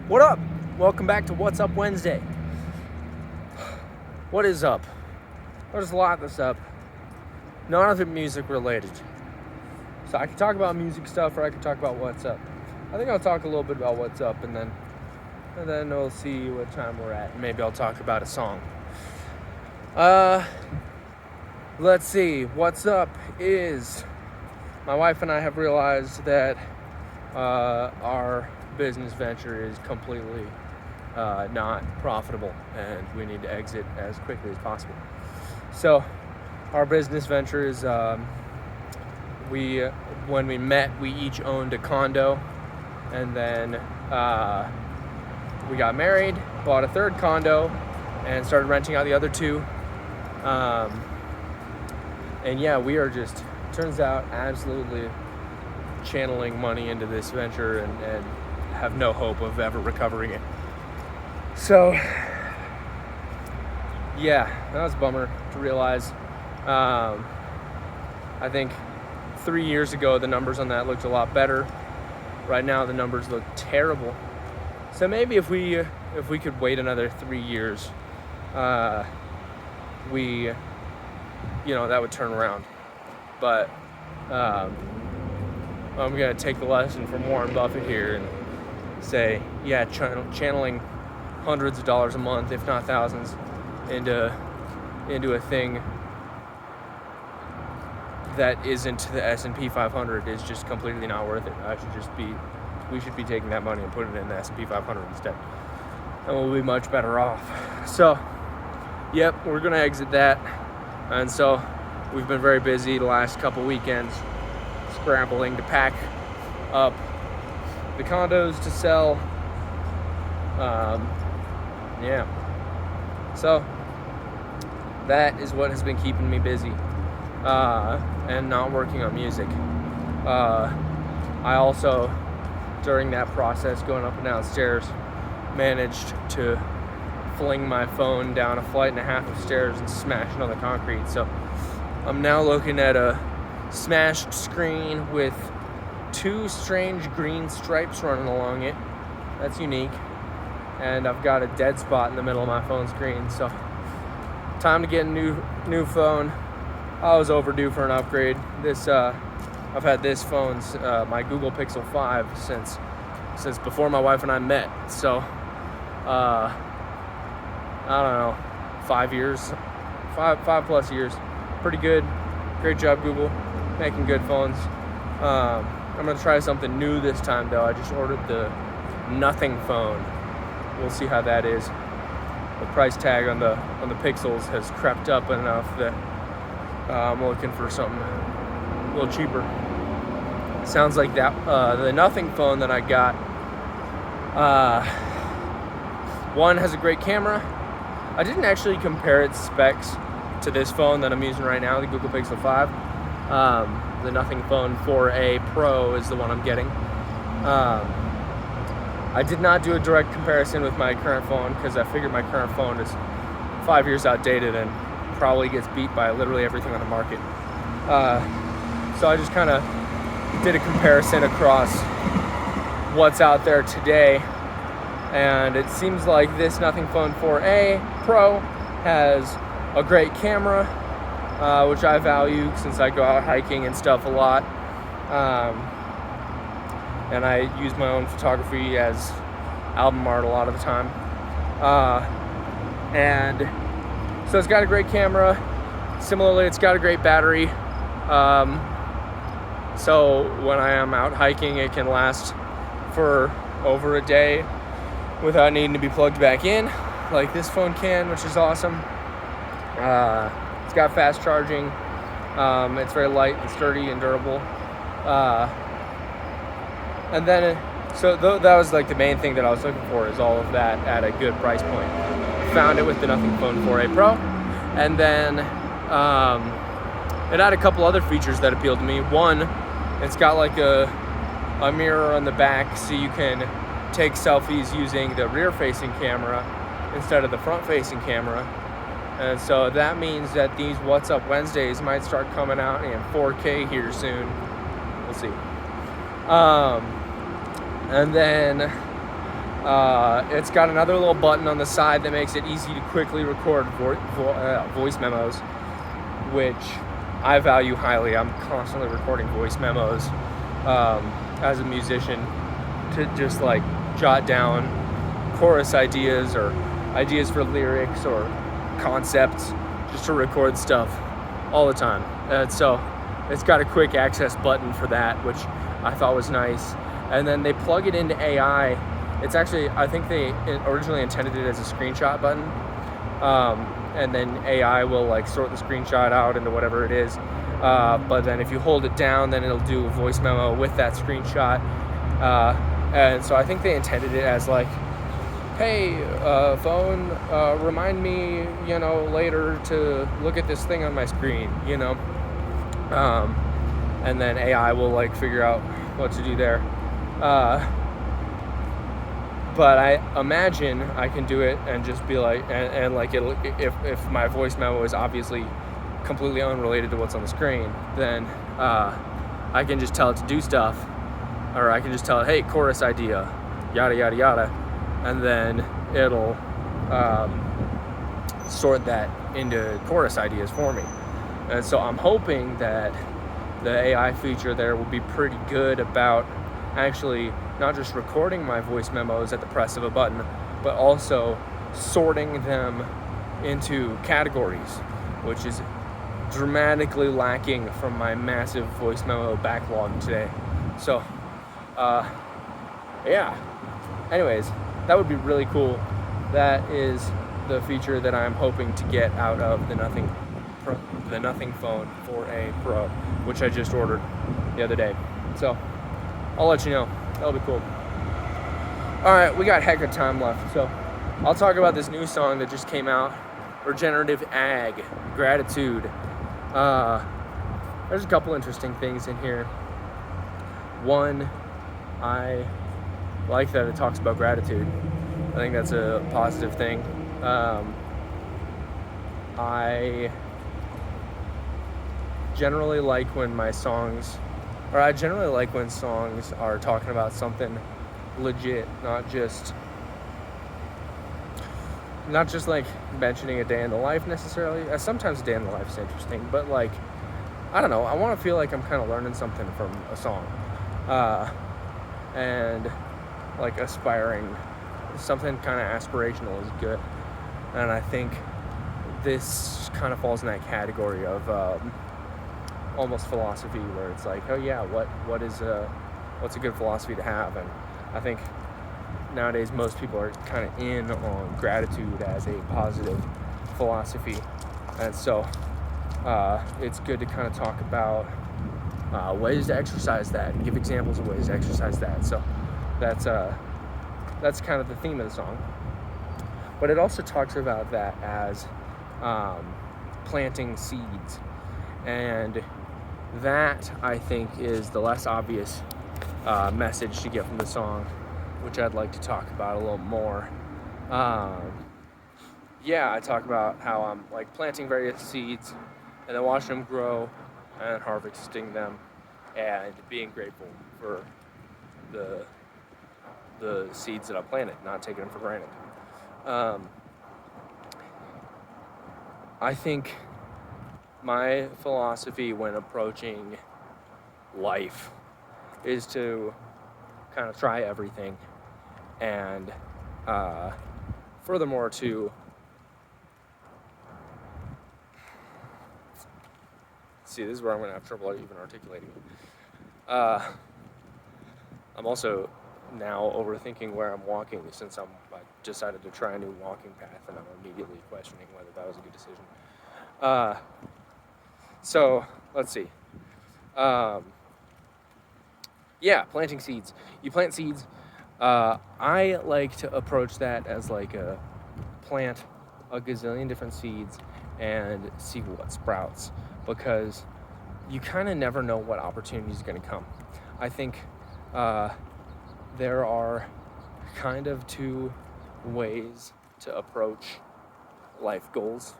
What up? Welcome back to What's Up Wednesday. What is up? There's a lot that's up. None of it music related. So I can talk about music stuff or I can talk about what's up. I think I'll talk a little bit about what's up and then we'll see what time we're at. Maybe I'll talk about a song. Let's see. What's up is my wife and I have realized that our business venture is completely not profitable and we need to exit as quickly as possible. So our business venture is when we met, we each owned a condo, and then we got married, bought a third condo, and started renting out the other two. And yeah, we are just, turns out, absolutely channeling money into this venture and have no hope of ever recovering it. So yeah, that was a bummer to realize. I think 3 years ago the numbers on that looked a lot better. Right now the numbers look terrible. So maybe if we could wait another 3 years, that would turn around. But I'm gonna take the lesson from Warren Buffett here and say, yeah, channeling hundreds of dollars a month, if not thousands, into a thing that isn't the S&P 500 is just completely not worth it. We should be taking that money and putting it in the S&P 500 instead, and we'll be much better off. So, yep, we're gonna exit that, and so we've been very busy the last couple weekends, scrambling to pack up the condos to sell. So that is what has been keeping me busy, and not working on music. I also, during that process, going up and down stairs, managed to fling my phone down a flight and a half of stairs and smash it on the concrete. So I'm now looking at a smashed screen with two strange green stripes running along it. That's unique. And I've got a dead spot in the middle of my phone screen. So time to get a new phone. I was overdue for an upgrade. I've had this phone's my Google Pixel 5 since before my wife and I met. So I don't know, 5 years, five plus years. Pretty good. Great job, Google, making good phones. I'm gonna try something new this time though. I just ordered the Nothing phone. We'll see how that is. The price tag on the Pixels has crept up enough that I'm looking for something a little cheaper. Sounds like that the Nothing phone that I got. One has a great camera. I didn't actually compare its specs to this phone that I'm using right now, the Google Pixel 5. The Nothing phone 4A Pro is the one I'm getting. I did not do a direct comparison with my current phone because I figured my current phone is 5 years outdated and probably gets beat by literally everything on the market. So I just kind of did a comparison across what's out there today, and it seems like this Nothing phone 4A Pro has a great camera, which I value since I go out hiking and stuff a lot. And I use my own photography as album art a lot of the time. And so it's got a great camera. Similarly, it's got a great battery. So when I am out hiking, it can last for over a day without needing to be plugged back in, like this phone can, which is awesome. It's got fast charging. It's very light and sturdy and durable. And then, that was like the main thing that I was looking for, is all of that at a good price point. Found it with the Nothing phone 4A Pro. And then it had a couple other features that appealed to me. One, it's got like a mirror on the back so you can take selfies using the rear-facing camera instead of the front-facing camera. And so that means that these What's Up Wednesdays might start coming out in 4K here soon. We'll see. And then It's got another little button on the side that makes it easy to quickly record voice memos, which I value highly. I'm constantly recording voice memos as a musician to just like jot down chorus ideas or ideas for lyrics or concepts, just to record stuff all the time. So it's got a quick access button for that, which I thought was nice. And then they plug it into AI. It's actually, I think they originally intended it as a screenshot button. And then AI will like sort the screenshot out into whatever it is. But then if you hold it down, then it'll do a voice memo with that screenshot. And so I think they intended it as like, hey, phone, remind me, later to look at this thing on my screen, and then AI will like figure out what to do there. But I imagine I can do it and just be like, and like it'll, if my voice memo is obviously completely unrelated to what's on the screen, then I can just tell it to do stuff, or I can just tell it, hey, chorus idea, yada yada yada, and then it'll sort that into chorus ideas for me. And so I'm hoping that the AI feature there will be pretty good about actually not just recording my voice memos at the press of a button, but also sorting them into categories, which is dramatically lacking from my massive voice memo backlog today. So, yeah. Anyways, that would be really cool. That is the feature that I'm hoping to get out of the Nothing Phone 4a Pro, which I just ordered the other day. So I'll let you know. That'll be cool. All right, we got heck of time left, so I'll talk about this new song that just came out, Regenerative Ag, Gratitude. There's a couple interesting things in here. One, I like that it talks about gratitude. I think that's a positive thing. I generally like when songs are talking about something legit, not just like mentioning a day in the life necessarily. Sometimes a day in the life is interesting, but like, I don't know, I want to feel like I'm kind of learning something from a song, and like aspiring, something kind of aspirational is good. And I think this kind of falls in that category of almost philosophy, where it's like, oh yeah, what's a good philosophy to have? And I think nowadays most people are kind of in on gratitude as a positive philosophy, and so it's good to kind of talk about ways to exercise that and give examples of ways to exercise that. So that's kind of the theme of the song. But it also talks about that as planting seeds, and that, I think, is the less obvious message to get from the song, which I'd like to talk about a little more. I talk about how I'm like planting various seeds and then watching them grow and harvesting them and being grateful for the seeds that I planted, not taking them for granted. I think my philosophy when approaching life is to kind of try everything, and furthermore to see, this is where I'm going to have trouble even articulating it. I'm also now overthinking where I'm walking, since I decided to try a new walking path, and I'm immediately questioning whether that was a good decision. So let's see. Planting seeds. You plant seeds. I like to approach that as like plant a gazillion different seeds and see what sprouts, because you kind of never know what opportunity is going to come. I think there are kind of two ways to approach life goals,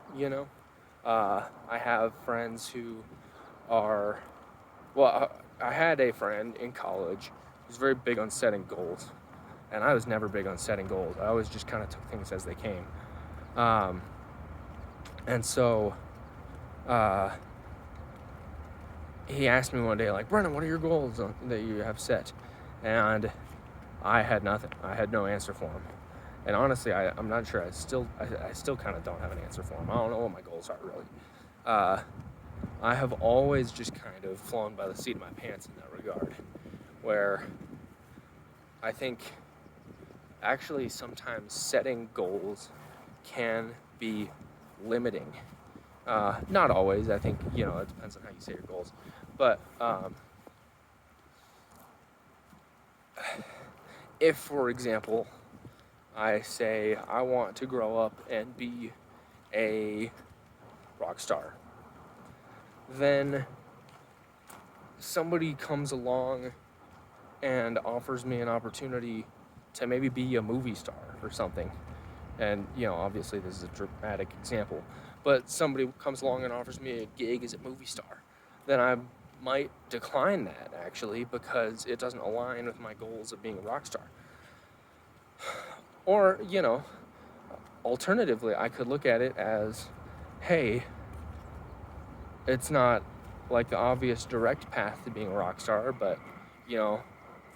I have friends who are, I had a friend in college who's very big on setting goals, and I was never big on setting goals. I always just kind of took things as they came. And so he asked me one day, like, Brennan, what are your goals that you have set? And I had nothing. I had no answer for him. And honestly, I'm not sure. I still kind of don't have an answer for him. I don't know what my goals are, really. I have always just kind of flown by the seat of my pants in that regard, where I think actually sometimes setting goals can be limiting. Not always. I think, it depends on how you set your goals. But if, for example, I say I want to grow up and be a rock star, then somebody comes along and offers me an opportunity to maybe be a movie star or something. And, obviously this is a dramatic example, but somebody comes along and offers me a gig as a movie star, then I might decline that, actually, because it doesn't align with my goals of being a rock star. Or, alternatively, I could look at it as, hey, it's not like the obvious direct path to being a rock star, but,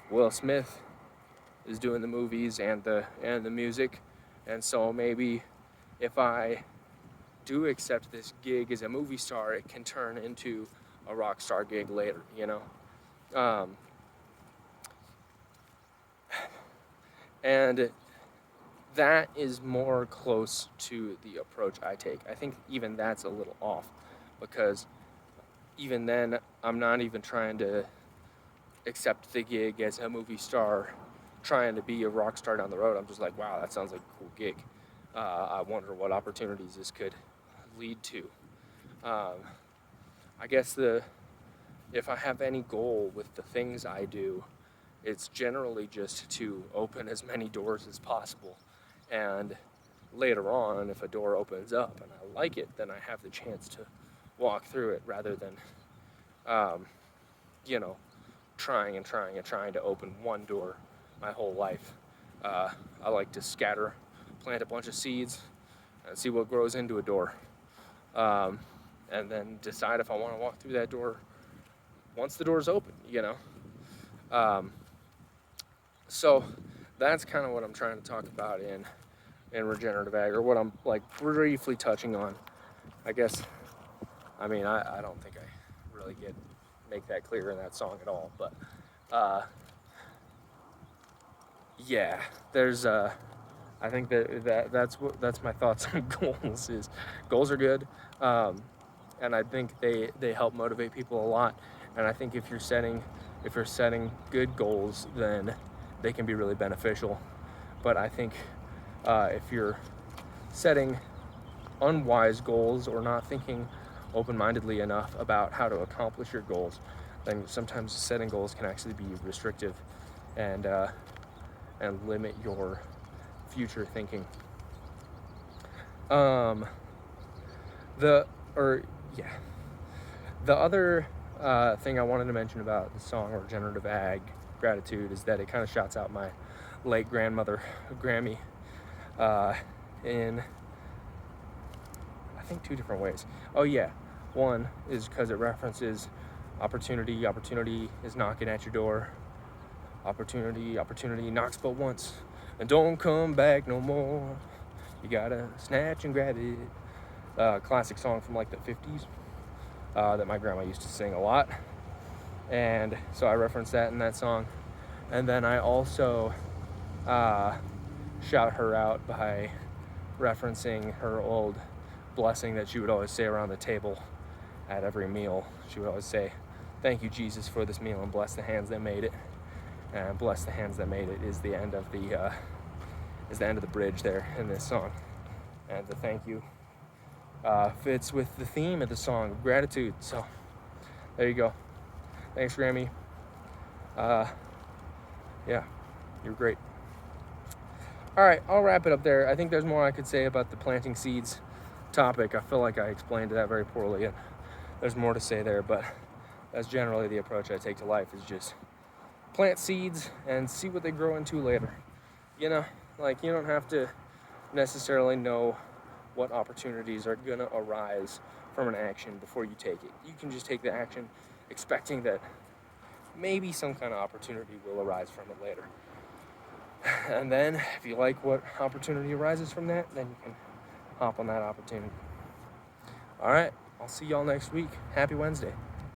Will Smith is doing the movies and the music, and so maybe if I do accept this gig as a movie star, it can turn into a rock star gig later, and that is more close to the approach I take. I think even that's a little off, because even then I'm not even trying to accept the gig as a movie star, trying to be a rock star down the road. I'm just like, wow, that sounds like a cool gig. I wonder what opportunities this could lead to. I guess if I have any goal with the things I do, it's generally just to open as many doors as possible. And later on, if a door opens up and I like it, then I have the chance to walk through it rather than, trying to open one door my whole life. I like to plant a bunch of seeds and see what grows into a door. And then decide if I want to walk through that door once the door's open, So that's kind of what I'm trying to talk about in regenerative ag, or what I'm briefly touching on. I guess, I don't think I really make that clear in that song at all, but yeah, there's I think that's my thoughts on goals. Is goals are good, and I think they help motivate people a lot. And I think if you're setting good goals, then they can be really beneficial. But I think if you're setting unwise goals or not thinking open-mindedly enough about how to accomplish your goals, then sometimes setting goals can actually be restrictive and limit your future thinking. The other thing I wanted to mention about the song Regenerative Ag Gratitude is that it kind of shouts out my late grandmother, Grammy, in I think 2 different ways. Oh yeah, one is because it references opportunity. Opportunity is knocking at your door. Opportunity knocks but once and don't come back no more. You gotta snatch and grab it. Classic song from like the 50s that my grandma used to sing a lot. And so I referenced that in that song. And then I also shout her out by referencing her old blessing that she would always say around the table at every meal. She would always say, "Thank you, Jesus, for this meal, and bless the hands that made it." And "bless the hands that made it" is the end of the bridge there in this song. And the thank you fits with the theme of the song of gratitude. So there you go. Thanks, Grammy. Yeah, you're great. All right, I'll wrap it up there. I think there's more I could say about the planting seeds topic. I feel like I explained that very poorly, and there's more to say there, but that's generally the approach I take to life, is just plant seeds and see what they grow into later. you know, like, you don't have to necessarily know what opportunities are gonna arise from an action before you take it. You can just take the action expecting that maybe some kind of opportunity will arise from it later. And then if you like what opportunity arises from that, then you can hop on that opportunity. All right, I'll see y'all next week. Happy Wednesday.